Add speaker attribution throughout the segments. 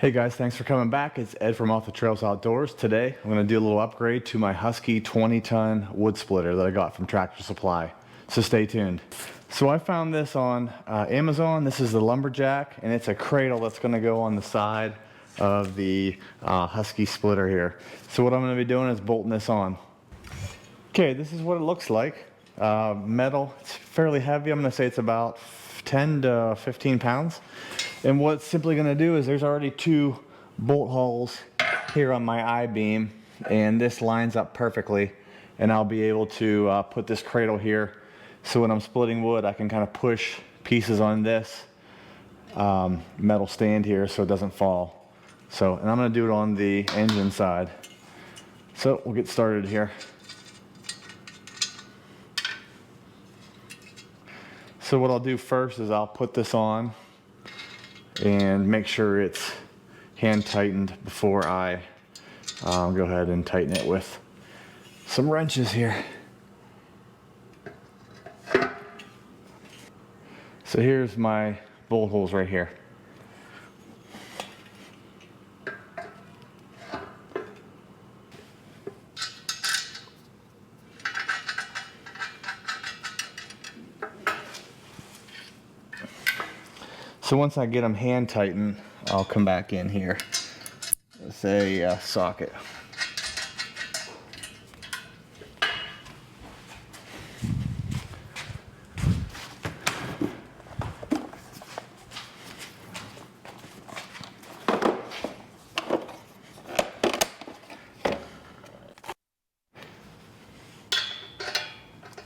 Speaker 1: Hey guys, thanks for coming back. It's Ed from Off the Trails Outdoors. Today, I'm going to do a little upgrade to my Huskee 20-ton wood splitter that I got from Tractor Supply. So stay tuned. So I found this on Amazon. This is the lumberjack, and it's a cradle that's going to go on the side of the Huskee splitter here. So what I'm going to be doing is bolting this on. Okay, this is what it looks like. Metal, it's fairly heavy. I'm going to say it's about 10 to 15 pounds. And what it's simply going to do is there's already two bolt holes here on my I-beam, and this lines up perfectly, and I'll be able to put this cradle here, so when I'm splitting wood I can kind of push pieces on this metal stand here so it doesn't fall. And I'm going to do it on the engine side. So we'll get started here. So what I'll do first is I'll put this on and make sure it's hand tightened before I go ahead and tighten it with some wrenches here. So here's my bolt holes right here. So once I get them hand tightened, I'll come back in here with a socket.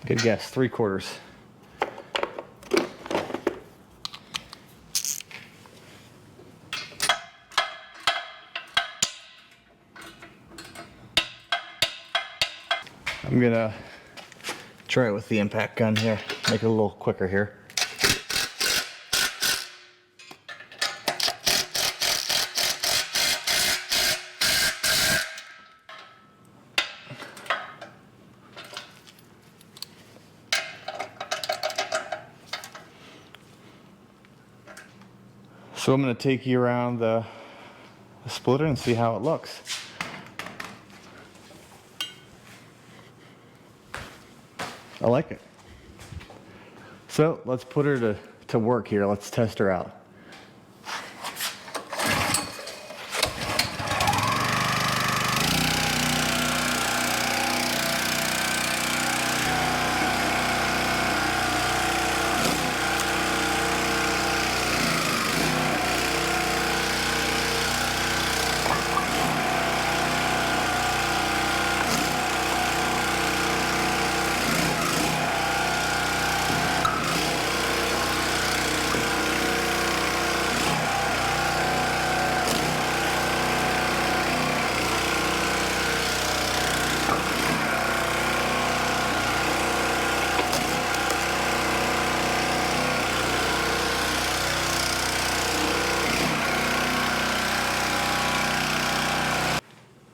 Speaker 1: Good guess, 3/4. I'm gonna try it with the impact gun here, make it a little quicker here. So I'm gonna take you around the splitter and see how it looks. I like it. So let's put her to work here. Let's test her out.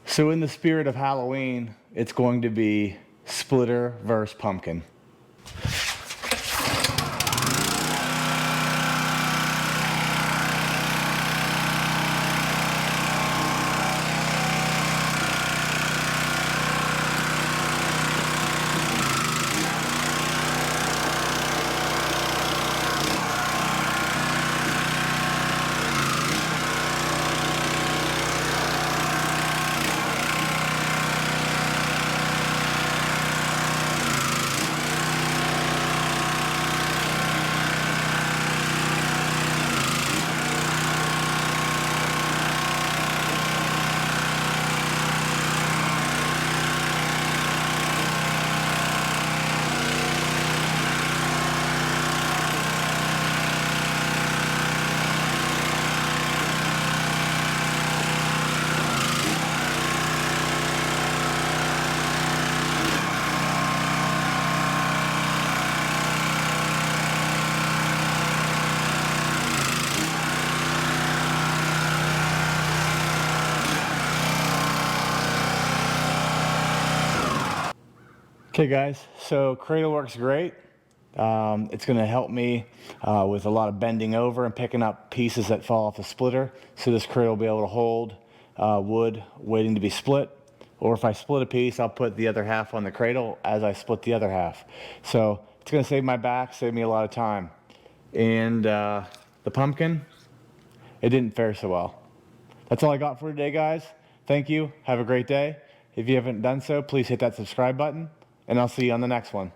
Speaker 1: So in the spirit of Halloween, it's going to be splitter versus pumpkin. Okay guys, so cradle works great. It's going to help me with a lot of bending over and picking up pieces that fall off the splitter. So this cradle will be able to hold wood waiting to be split. Or if I split a piece, I'll put the other half on the cradle as I split the other half. So it's going to save my back, save me a lot of time. And the pumpkin, it didn't fare so well. That's all I got for today, guys. Thank you. Have a great day. If you haven't done so, please hit that subscribe button, and I'll see you on the next one.